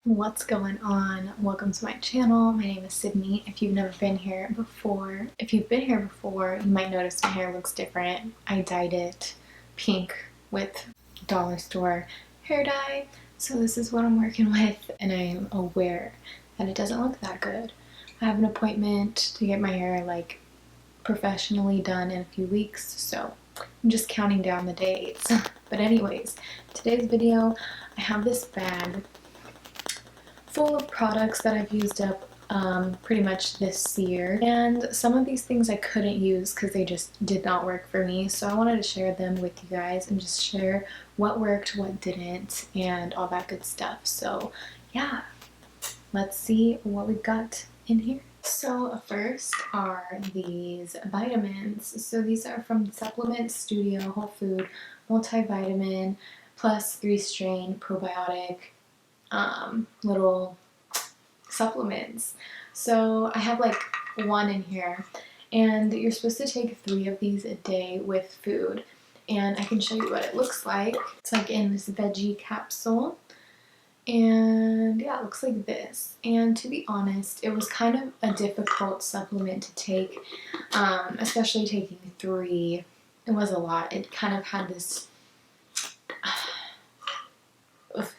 What's going on? Welcome to my channel. My name is Sydney. If you've never been here before, you might notice my hair looks different. I dyed it pink with dollar store hair dye. So this is what I'm working with, and I'm aware that it doesn't look that good. I have an appointment to get my hair like professionally done in a few weeks, so I'm just counting down the days. But anyways, today's video, I have this bag full of products that I've used up pretty much this year, and some of these things I couldn't use because they just did not work for me, so I wanted to share them with you guys and just share what worked, what didn't, and all that good stuff. So yeah, let's see what we've got in here. So first are these vitamins. So these are from Supplement Studio Whole Food Multivitamin plus 3-strain probiotic little supplements. So I have like one in here, and you're supposed to take 3 of these a day with food, and I can show you what it looks like. It's like in this veggie capsule, and yeah, it looks like this. And to be honest, it was kind of a difficult supplement to take, especially taking 3. It was a lot. It kind of had this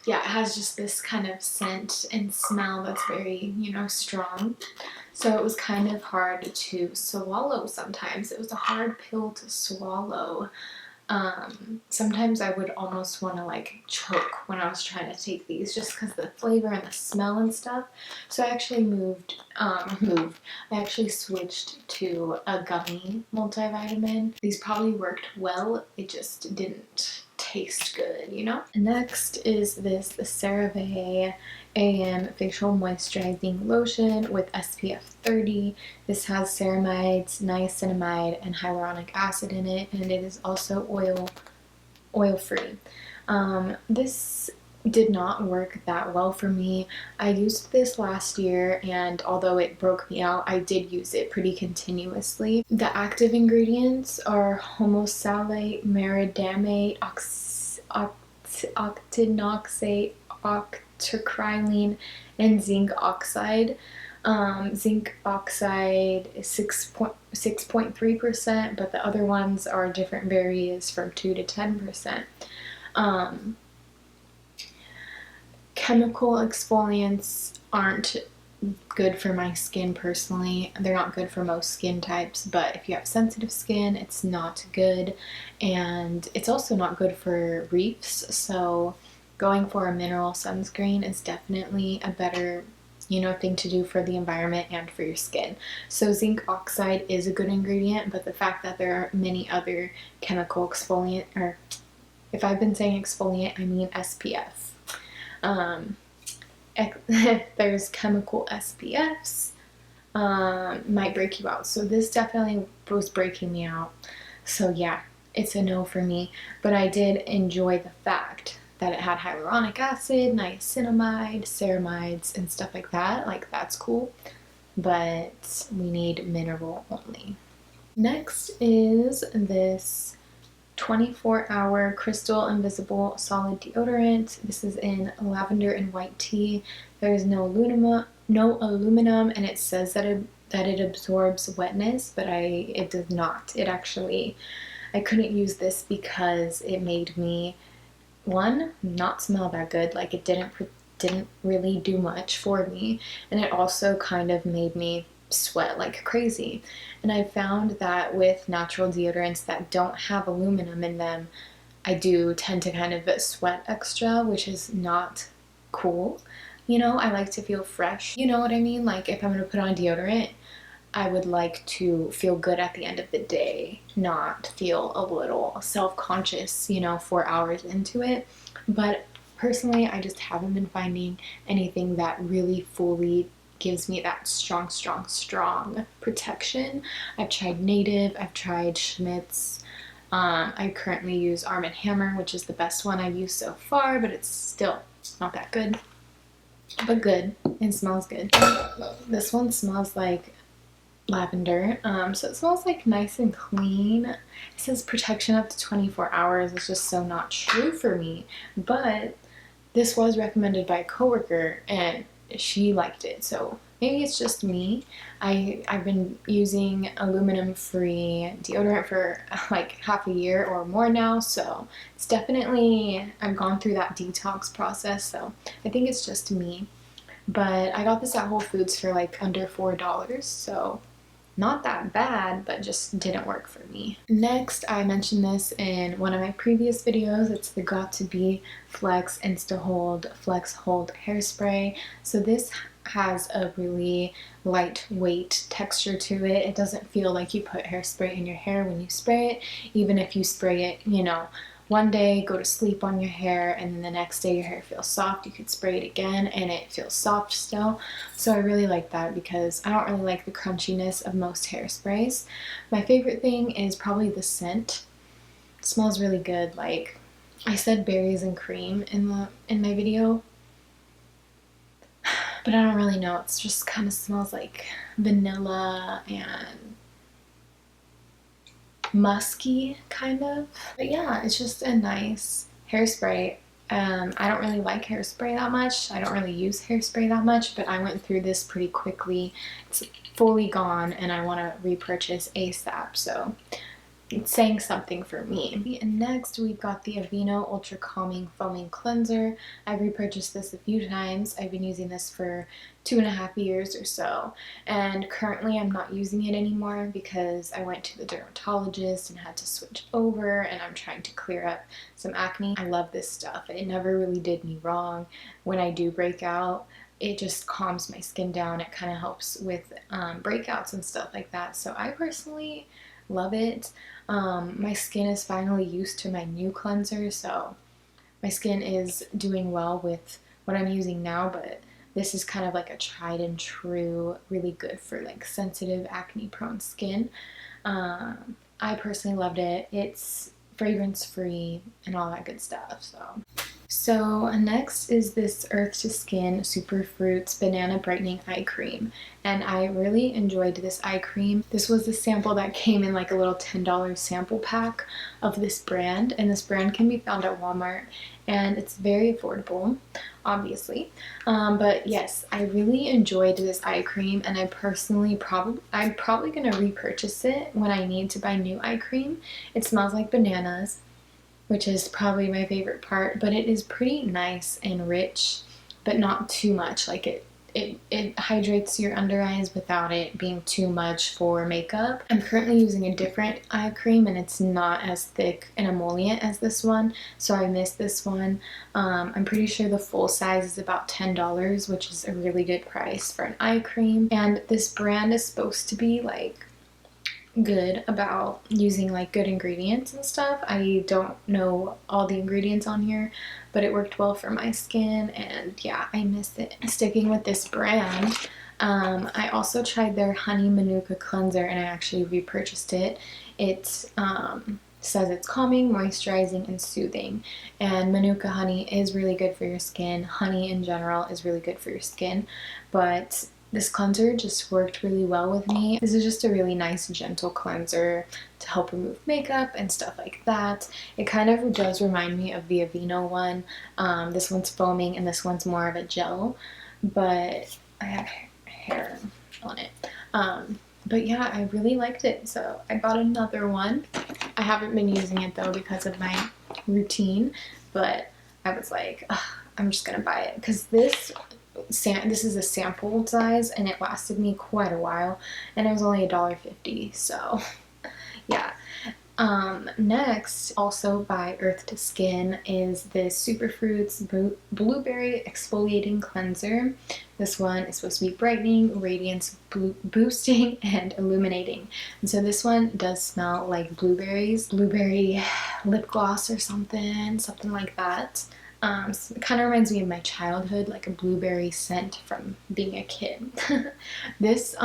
yeah, it has just this kind of scent and smell that's very, strong. So it was kind of hard to swallow sometimes. It was a hard pill to swallow. Sometimes I would almost want to like choke when I was trying to take these, just because the flavor and the smell and stuff. So I actually I actually switched to a gummy multivitamin. These probably worked well, it just didn't taste good, Next is this CeraVe AM Facial Moisturizing Lotion with SPF 30. This has ceramides, niacinamide, and hyaluronic acid in it, and it is also oil-free. This did not work that well for me. I used this last year, and although it broke me out, I did use it pretty continuously. The active ingredients are homosalate, maridamate, octinoxate, octocrylene, and zinc oxide. Zinc oxide is 6.3%, but the other ones are different, varies from 2 to 10%. Chemical exfoliants aren't good for my skin personally. They're not good for most skin types, but if you have sensitive skin, it's not good, and it's also not good for reefs. So going for a mineral sunscreen is definitely a better thing to do for the environment and for your skin. So zinc oxide is a good ingredient, but the fact that there are many other chemical exfoliant, or if I've been saying exfoliant, I mean SPF. There's chemical SPFs, might break you out. So this definitely was breaking me out. So yeah, it's a no for me. But I did enjoy the fact that it had hyaluronic acid, niacinamide, ceramides, and stuff like that. Like, that's cool. But we need mineral only. Next is this 24-hour Crystal Invisible Solid Deodorant. This is in lavender and white tea. There is no aluminum, and it says that it absorbs wetness, but it does not. It actually, I couldn't use this because it made me, one, not smell that good. Like, it didn't really do much for me, and it also kind of made me sweat like crazy. And I found that with natural deodorants that don't have aluminum in them, I do tend to kind of sweat extra, which is not cool. I like to feel fresh. You know what I mean? Like, if I'm going to put on deodorant, I would like to feel good at the end of the day, not feel a little self-conscious, 4 hours into it. But personally, I just haven't been finding anything that really fully gives me that strong protection. I've tried Native, I've tried Schmidt's. I currently use Arm & Hammer, which is the best one I've used so far, but it's still not that good. But good, and smells good. This one smells like lavender, so it smells like nice and clean. It says protection up to 24 hours. It's just so not true for me, but this was recommended by a coworker and she liked it, so maybe it's just me. I've been using aluminum-free deodorant for like half a year or more now, so it's definitely, I've gone through that detox process, so I think it's just me. But I got this at Whole Foods for like under $4, so not that bad, but just didn't work for me. Next, I mentioned this in one of my previous videos. It's the got2b Flex Insta Hold Flex Hold Hairspray. So this has a really lightweight texture to it. It doesn't feel like you put hairspray in your hair when you spray it, even if you spray it, you know, one day, go to sleep on your hair, and then the next day your hair feels soft. You could spray it again and it feels soft still. So I really like that because I don't really like the crunchiness of most hairsprays. My favorite thing is probably the scent. It smells really good. Like I said, berries and cream in my video, but I don't really know. It just kind of smells like vanilla and musky kind of. But yeah, it's just a nice hairspray. I don't really like hairspray that much. I don't really use hairspray that much, but I went through this pretty quickly. It's fully gone and I want to repurchase ASAP, so it's saying something for me. And next we've got the Aveeno Ultra Calming Foaming Cleanser. I've repurchased this a few times. I've been using this for 2.5 years or so, and currently I'm not using it anymore because I went to the dermatologist and had to switch over, and I'm trying to clear up some acne. I love this stuff. It never really did me wrong. When I do break out, it just calms my skin down. It kind of helps with breakouts and stuff like that. So I personally love it. My skin is finally used to my new cleanser, so my skin is doing well with what I'm using now, but this is kind of like a tried and true, really good for like sensitive acne prone skin. I personally loved it. It's fragrance free and all that good stuff. So next is this Earth to Skin Superfoods Banana Brightening Eye Cream, and I really enjoyed this eye cream. This was the sample that came in like a little $10 sample pack of this brand, and this brand can be found at Walmart, and it's very affordable, obviously. But yes, I really enjoyed this eye cream, and I'm probably gonna repurchase it when I need to buy new eye cream. It smells like bananas, which is probably my favorite part, but it is pretty nice and rich, but not too much. Like it hydrates your under eyes without it being too much for makeup. I'm currently using a different eye cream and it's not as thick and emollient as this one, so I missed this one. I'm pretty sure the full size is about $10, which is a really good price for an eye cream. And this brand is supposed to be like good about using like good ingredients and stuff. I don't know all the ingredients on here, but it worked well for my skin, and yeah, I miss it. Sticking with this brand, I also tried their Honey Manuka cleanser and I actually repurchased it. It says it's calming, moisturizing, and soothing, and Manuka honey is really good for your skin. Honey in general is really good for your skin, but this cleanser just worked really well with me. This is just a really nice, gentle cleanser to help remove makeup and stuff like that. It kind of does remind me of the Aveeno one. This one's foaming and this one's more of a gel, but I have hair on it. But yeah, I really liked it, so I bought another one. I haven't been using it though because of my routine, but I was like, ugh, I'm just gonna buy it because this is a sample size and it lasted me quite a while, and it was only $1.50, so yeah. Next, also by Earth to Skin, is this Superfoods Blueberry Exfoliating Cleanser. This one is supposed to be brightening, radiance boosting, and illuminating. And so this one does smell like blueberries, blueberry lip gloss or something like that. It kind of reminds me of my childhood, like a blueberry scent from being a kid. This,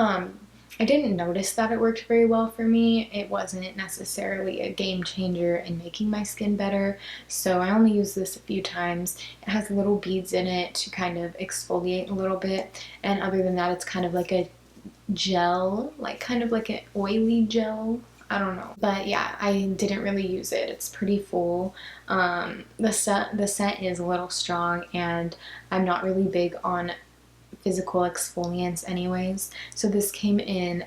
I didn't notice that it worked very well for me. It wasn't necessarily a game changer in making my skin better, so I only used this a few times. It has little beads in it to kind of exfoliate a little bit, and other than that, it's kind of like a gel, like kind of like an oily gel. I don't know. But yeah, I didn't really use it. It's pretty full. The scent is a little strong, and I'm not really big on physical exfoliants anyways. So this came in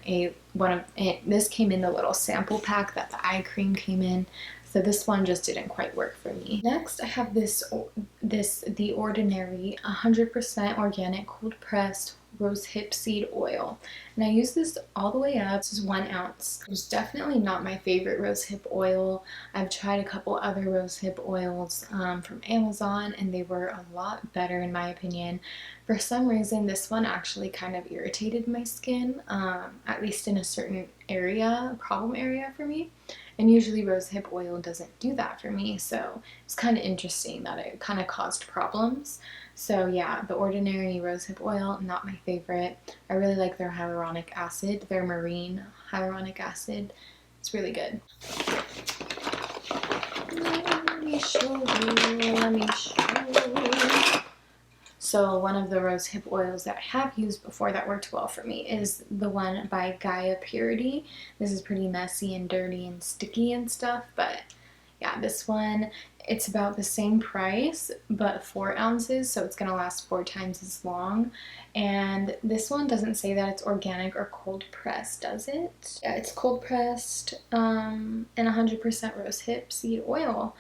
this came in the little sample pack that the eye cream came in. So this one just didn't quite work for me. Next, I have The Ordinary 100% organic cold pressed rose hip seed oil, and I use this all the way up. This is 1 ounce. It's definitely not my favorite rose hip oil. I've tried a couple other rose hip oils from Amazon, and they were a lot better in my opinion. For some reason, this one actually kind of irritated my skin, at least in a certain area, problem area for me. And usually rose hip oil doesn't do that for me, so it's kind of interesting that it kind of caused problems. So yeah, The Ordinary rose hip oil, not my favorite. I really like their hyaluronic acid, their marine hyaluronic acid. It's really good. Let me show you. So one of the rose hip oils that I have used before that worked well for me is the one by Gaia Purity. This is pretty messy and dirty and sticky and stuff, but yeah, this one, it's about the same price, but 4 ounces, so it's going to last 4 times as long. And this one doesn't say that it's organic or cold pressed, does it? Yeah, it's cold pressed and 100% rose hip seed oil.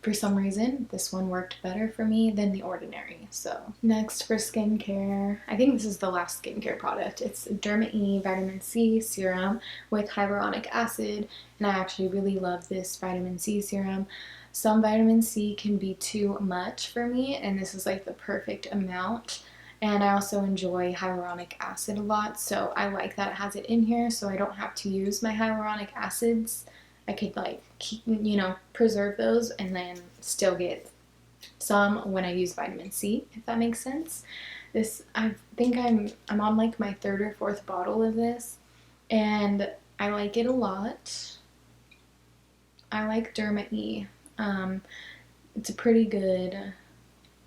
For some reason, this one worked better for me than The Ordinary. So next, for skincare, I think this is the last skincare product. It's Derma E Vitamin C Serum with hyaluronic acid, and I actually really love this vitamin C serum. Some vitamin C can be too much for me, and this is like the perfect amount. And I also enjoy hyaluronic acid a lot, so I like that it has it in here so I don't have to use my hyaluronic acids. I could like keep, preserve those and then still get some when I use vitamin C, if that makes sense. This, I think I'm on like my 3rd or 4th bottle of this, and I like it a lot. I like Derma E. It's a pretty good,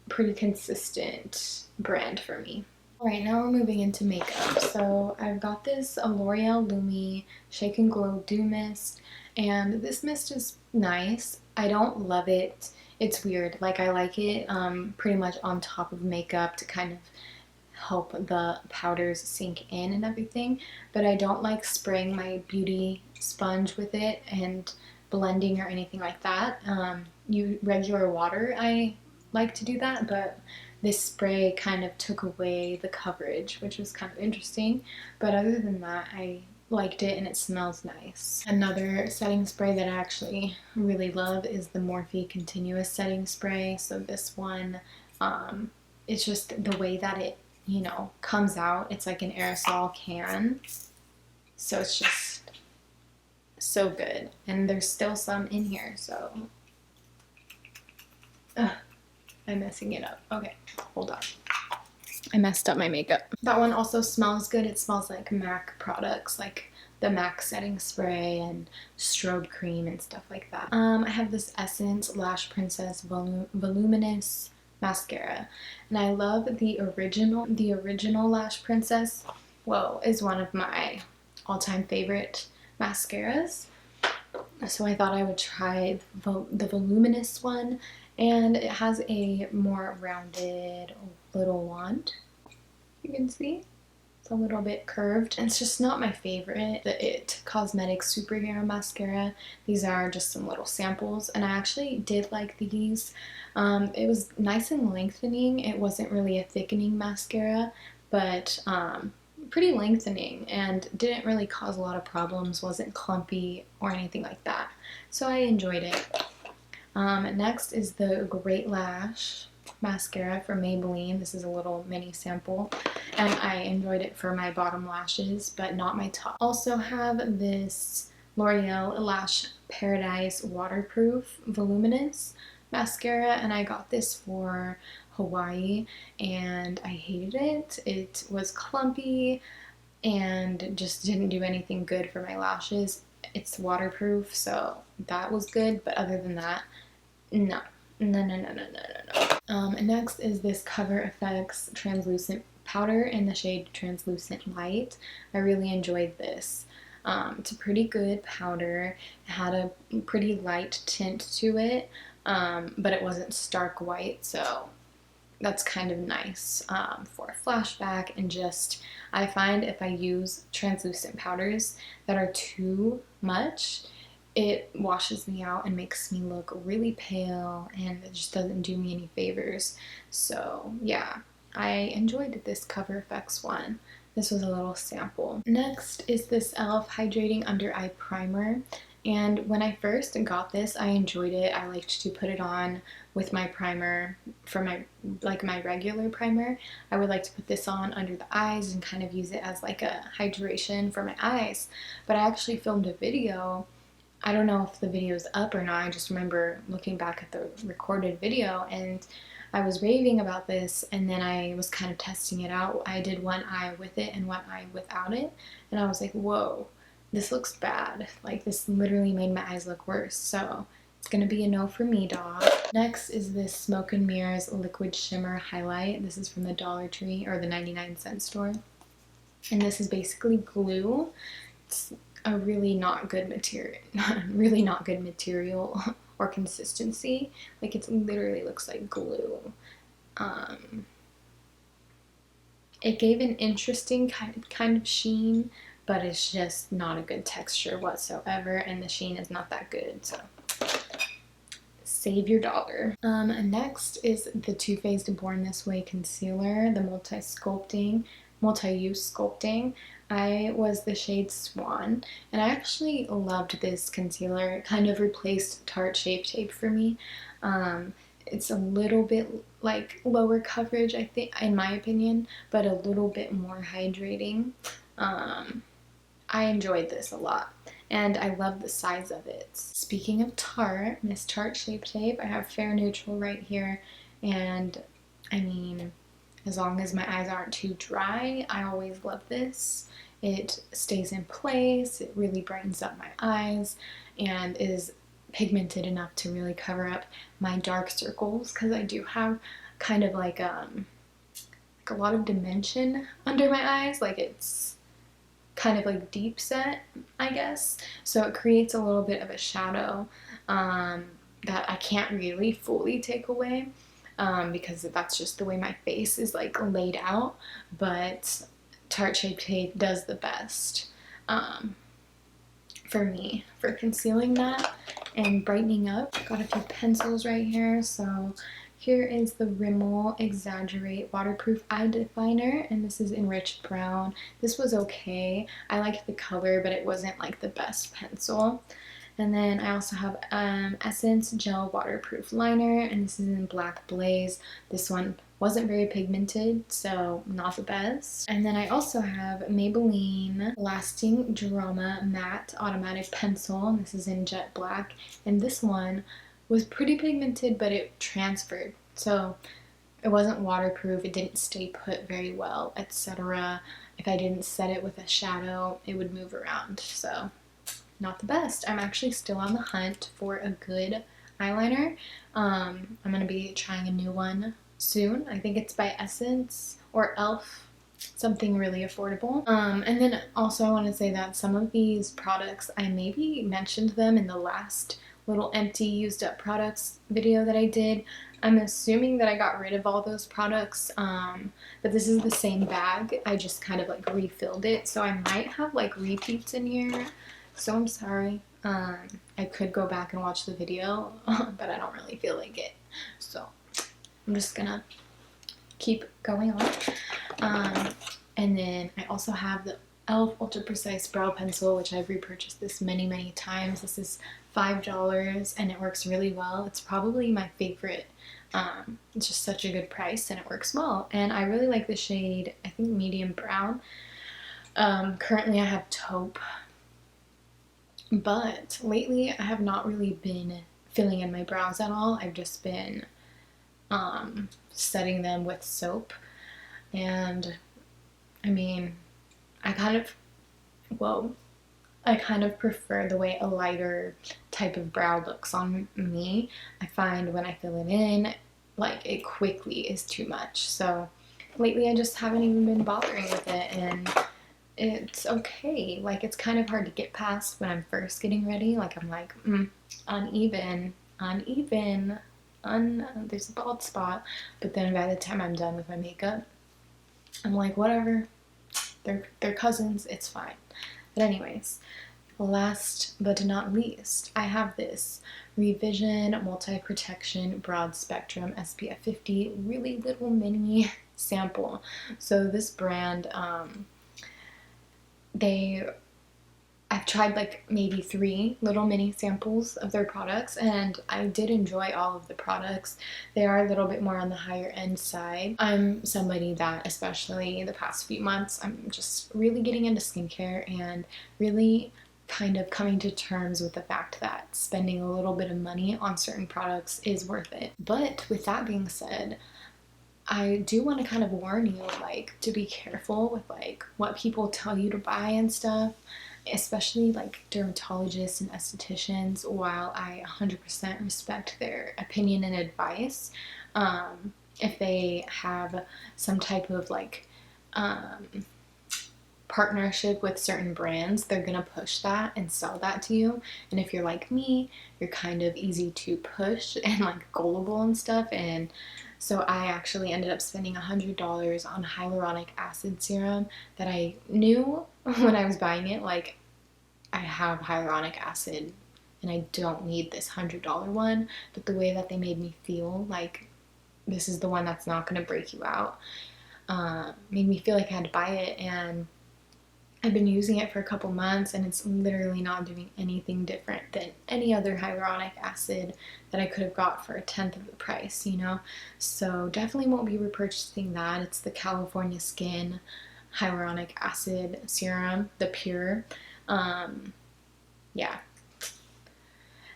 pretty consistent brand for me. Alright, now we're moving into makeup. So I've got this L'Oreal Lumi Shake and Glow Dew Mist, and this mist is nice. I don't love it. It's weird. Like, I like it pretty much on top of makeup to kind of help the powders sink in and everything, but I don't like spraying my beauty sponge with it and blending or anything like that. Regular water, I like to do that, but this spray kind of took away the coverage, which was kind of interesting. But other than that, I liked it and it smells nice. Another setting spray that I actually really love is the Morphe Continuous Setting Spray. So this one, it's just the way that it, comes out. It's like an aerosol can. So it's just so good. And there's still some in here, so... I'm messing it up. Okay, hold on. I messed up my makeup. That one also smells good. It smells like MAC products, like the MAC setting spray and strobe cream and stuff like that. I have this Essence Lash Princess Voluminous mascara, and I love the original Lash Princess. Whoa, is one of my all-time favorite mascaras. So I thought I would try the Voluminous one, and it has a more rounded little wand. You can see it's a little bit curved. It's just not my favorite. The It Cosmetics Superhero Mascara. These are just some little samples, and I actually did like these. It was nice and lengthening. It wasn't really a thickening mascara, but pretty lengthening and didn't really cause a lot of problems, wasn't clumpy or anything like that. So I enjoyed it. Next is the Great Lash mascara from Maybelline. This is a little mini sample, and I enjoyed it for my bottom lashes, but not my top. Also have this L'Oreal Lash Paradise Waterproof Voluminous mascara, and I got this for Hawaii, and I hated it. It was clumpy and just didn't do anything good for my lashes. It's waterproof, so that was good, but other than that, no. Next is this Cover FX translucent powder in the shade Translucent Light. I really enjoyed this. It's a pretty good powder. It had a pretty light tint to it, but it wasn't stark white, so that's kind of nice for a flashback. And just, I find if I use translucent powders that are too much, it washes me out and makes me look really pale, and it just doesn't do me any favors. So yeah, I enjoyed this Cover FX one. This was a little sample. Next is this e.l.f. Hydrating Under Eye Primer. And when I first got this, I enjoyed it. I liked to put it on with my primer for my regular primer. I would like to put this on under the eyes and kind of use it as like a hydration for my eyes. But I actually filmed a video. I don't know if the video's up or not. I just remember looking back at the recorded video and I was raving about this, and then I was kind of testing it out. I did one eye with it and one eye without it, and I was like, whoa, this looks bad. Like, this literally made my eyes look worse. So it's gonna be a no for me, dog. Next is this Smoke and Mirrors Liquid Shimmer Highlight. This is from the Dollar Tree, or the 99-cent store. And this is basically glue. It's a really not good material, or consistency. Like, it literally looks like glue. It gave an interesting kind of sheen, but it's just not a good texture whatsoever, and the sheen is not that good, so save your dollar. Next is the Too Faced Born This Way Concealer, the multi-use sculpting. I was the shade Swan, and I actually loved this concealer. It kind of replaced Tarte Shape Tape for me. It's a little bit like lower coverage, I think, in my opinion, but a little bit more hydrating. I enjoyed this a lot, and I love the size of it. Speaking of Tarte, Miss Tarte Shape Tape, I have Fair Neutral right here, and I mean, as long as my eyes aren't too dry, I always love this. It stays in place, it really brightens up my eyes, and is pigmented enough to really cover up my dark circles, because I do have kind of like a lot of dimension under my eyes. Like, it's kind of like deep set, I guess. So it creates a little bit of a shadow that I can't really fully take away. Because that's just the way my face is like laid out, but Tarte Shape Tape does the best for me for concealing that and brightening up. Got a few pencils right here. So here is the Rimmel Exaggerate Waterproof Eye Definer, and this is Enriched Brown. This was okay. I liked the color, but it wasn't like the best pencil. And then I also have Essence Gel Waterproof Liner, and this is in Black Blaze. This one wasn't very pigmented, so not the best. And then I also have Maybelline Lasting Drama Matte Automatic Pencil, and this is in Jet Black. And this one was pretty pigmented, but it transferred. So it wasn't waterproof, it didn't stay put very well, etc. If I didn't set it with a shadow, it would move around, so not the best. I'm actually still on the hunt for a good eyeliner. I'm going to be trying a new one soon. I think it's by Essence or e.l.f., something really affordable. And then also I want to say that some of these products, I maybe mentioned them in the last little empty used up products video that I did. I'm assuming that I got rid of all those products, but this is the same bag. I just kind of like refilled it, so I might have like repeats in here. So I'm sorry. I could go back and watch the video, but I don't really feel like it. So I'm just gonna keep going on. And then I also have the e.l.f. Ultra Precise Brow Pencil, which I've repurchased this many, many times. This is $5 and it works really well. It's probably my favorite. It's just such a good price and it works well. And I really like the shade, I think medium brown. Currently I have taupe. But lately I have not really been filling in my brows at all. I've just been setting them with soap. And I mean, I kind of prefer the way a lighter type of brow looks on me. I find when I fill it in, like, it quickly is too much. So lately I just haven't even been bothering with it, and it's okay. Like, it's kind of hard to get past when I'm first getting ready. Like, I'm like, uneven, uneven, there's a bald spot. But then by the time I'm done with my makeup, I'm like, whatever. They're cousins. It's fine. But anyways, last but not least, I have this Revision Multi-Protection Broad Spectrum SPF 50 really little mini sample. So this brand, I've tried like maybe 3 little mini samples of their products, and I did enjoy all of the products. They are a little bit more on the higher end side. I'm somebody that, especially the past few months, I'm just really getting into skincare and really kind of coming to terms with the fact that spending a little bit of money on certain products is worth it. But with that being said, I do want to kind of warn you, like, to be careful with like what people tell you to buy and stuff, especially like dermatologists and estheticians. While I 100% respect their opinion and advice, if they have some type of like partnership with certain brands, they're gonna push that and sell that to you. And if you're like me, you're kind of easy to push and like gullible and stuff. And so I actually ended up spending $100 on hyaluronic acid serum that I knew when I was buying it, like, I have hyaluronic acid and I don't need this $100 one. But the way that they made me feel like this is the one that's not gonna break you out, made me feel like I had to buy it. And I've been using it for a couple months, and it's literally not doing anything different than any other hyaluronic acid that I could have got for 1/10 of the price, you know? So definitely won't be repurchasing that. It's the California Skin Hyaluronic Acid Serum, the pure. Yeah.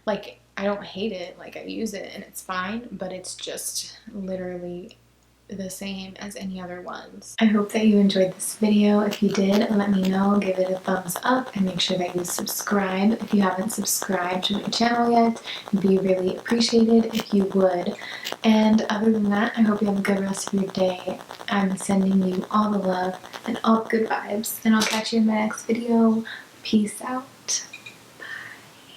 Like, I don't hate it. Like, I use it and it's fine, but it's just literally the same as any other ones. I hope that you enjoyed this video. If you did, let me know, give it a thumbs up, and make sure that you subscribe. If you haven't subscribed to my channel yet, it'd be really appreciated if you would. And other than that, I hope you have a good rest of your day. I'm sending you all the love and all the good vibes, and I'll catch you in my next video. Peace out.